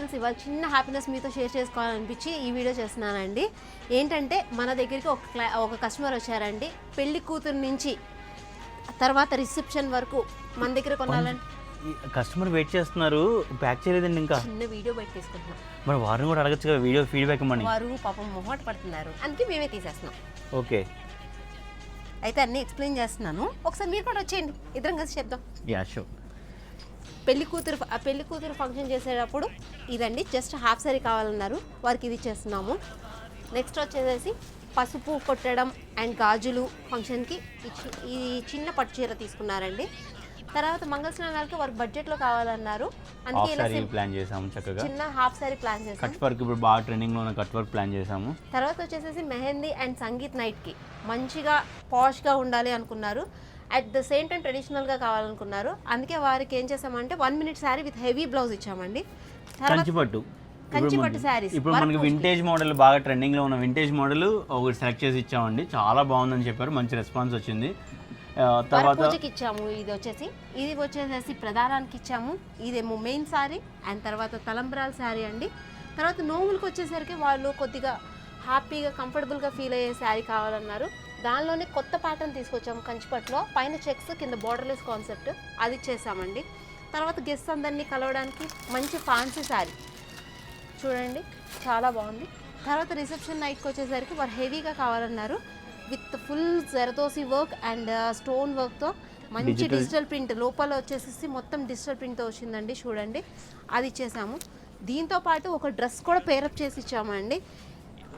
Friends ఇవాళ చిన్న happiness మీతో షేర్ చేసుకోవాలనిపించి ఈ వీడియో చేస్తున్నానండి. ఏంటంటే మన దగ్గరికి ఒక కస్టమర్ వచ్చారండి. పెళ్లి కూతురు నుంచి తర్వాత రిసెప్షన్ వరకు మన దగ్గర కొనాలంటే కస్టమర్ వెయిట్ చేస్తున్నారు, ప్యాక్ చేయలేదండి ఇంకా. చిన్న వీడియో బయట తీసుకుంటున్నాం. మరి వారిని కూడా అడగచ్చు కదా వీడియో ఫీడ్బ్యాక్ ఇవ్వమని. వారు పాపం మొహమాట పడుతున్నారు, అందుకే మేమే తీసేస్తున్నాం. ఓకే, అయితే అన్నీ ఎక్స్ప్లెయిన్ చేస్తున్నాను, ఒకసారి మీరు కూడా వచ్చేయండి, ఇద్దరం కలిసి చెప్దాం. Yeah sure. పెళ్లి కూతురు ఫంక్షన్ చేసేటప్పుడు ఇదండి, జస్ట్ హాఫ్ సారీ కావాలన్నారు, వారికి ఇది ఇచ్చేస్తున్నాము. నెక్స్ట్ వచ్చేసి పసుపు కొట్టడం అండ్ గాజులు ఫంక్షన్కి ఈ చిన్న పట్టు చీర తీసుకున్నారండి. తర్వాత మంగళ స్నానాలకి వారికి బడ్జెట్లో కావాలన్నారు, అందుకే ఇలా ప్లాన్ చేసాము. చక్కగా చిన్న హాఫ్ సారీ ప్లాన్ చేసాము. కట్ వర్క్ ఇప్పుడు బాగా ట్రెండింగ్లో ఉన్న కట్ వర్క్ ప్లాన్ చేసాము. తర్వాత వచ్చేసి మెహందీ అండ్ సంగీత్ నైట్కి మంచిగా పాష్గా ఉండాలి అనుకున్నారు, అట్ ద సేమ్ టైం ట్రెడిషనల్గా కావాలనుకున్నారు. అందుకే వారికి ఏం చేసామంటే 1 minute sari with heavy blouse ఇచ్చామండి. కంచిపట్టు శారీస్ ఇప్పుడు మనకి వింటేజ్ మోడల్, బాగా ట్రెండింగ్లో ఉన్న వింటేజ్ మోడల్ ఒకటి సెలెక్ట్ చేసి ఇచ్చామండి. చాలా బాగుందని చెప్పారు, మంచి రెస్పాన్స్ వచ్చింది. తర్వాత పూజకి ఇచ్చాము. ఇది వచ్చేసి ప్రధానానికి ఇచ్చాము. ఇదేమో మెయిన్ శారీ అండ్ తర్వాత తలంబ్రాల శారీ అండి. తర్వాత నోములకు వచ్చేసరికి వాళ్ళు కొద్దిగా హ్యాపీగా కంఫర్టబుల్గా ఫీల్ అయ్యే శారీ కావాలన్నారు. దానిలోనే కొత్త ప్యాటర్న్ తీసుకొచ్చాము కంచిపట్టులో, పైన చెక్స్ కింద బోర్డర్లెస్ కాన్సెప్ట్, అది ఇచ్చేసామండి. తర్వాత గెస్ట్ అందరినీ కలవడానికి మంచి ఫ్యాన్సీ శారీ చూడండి, చాలా బాగుంది. తర్వాత రిసెప్షన్ నైట్కి వచ్చేసరికి వారు హెవీగా కావాలన్నారు, with full zardozi work and stone వర్క్తో మంచి డిజిటల్ ప్రింట్, లోపల వచ్చేసి మొత్తం డిజిటల్ ప్రింట్తో వచ్చిందండి చూడండి, అది ఇచ్చేసాము. దీంతో పాటు ఒక డ్రెస్ కూడా పేరప్ చేసి ఇచ్చామండి.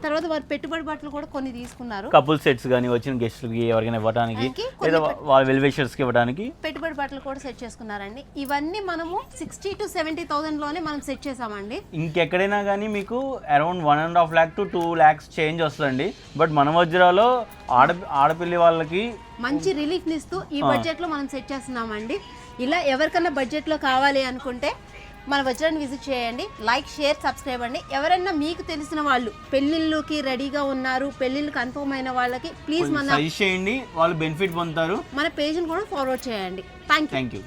తర్వాత వారు పెట్టుబడి బట్టలు కూడా కొన్ని తీసుకున్నారు, కపుల్ సెట్స్ కానీ వచ్చిన గెస్ట్లకి ఎవరికైనా ఇవ్వడానికి లేదా వాళ్ళ వెల్ విషర్స్కి ఇవ్వడానికి పెట్టుబడి బట్టలు కూడా సెట్ చేసుకున్నారండి. ఇవన్నీ మనము 60,000 to 70,000లోనే మనం సెట్ చేసామండి. ఇంకెక్కడైనా కానీ మీకు around 1.5 lakh to 2 lakhs change వస్తుందండి. బట్ మన వజ్రాలో ఆడపిల్లి వాళ్ళకి మంచి రిలీఫ్ని ఇస్తూ ఈ బడ్జెట్లో మనం సెట్ చేస్తున్నామండి. ఇలా ఎవరికన్నా బడ్జెట్లో కావాలి అనుకుంటే మన వజ్రాన్ని విజిట్ చేయండి. లైక్, షేర్, సబ్స్క్రైబ్ అండి. ఎవరైనా మీకు తెలిసిన వాళ్ళు పెళ్లిళ్ళకి రెడీగా ఉన్నారు, పెళ్లిళ్ళు కన్ఫర్మ్ అయిన వాళ్ళకి ప్లీజ్ మన సజెస్ట్ చేయండి, వాళ్ళు బెనిఫిట్ పొందుతారు. మన పేజ్ని కూడా ఫార్వర్డ్ చేయండి. Thank you.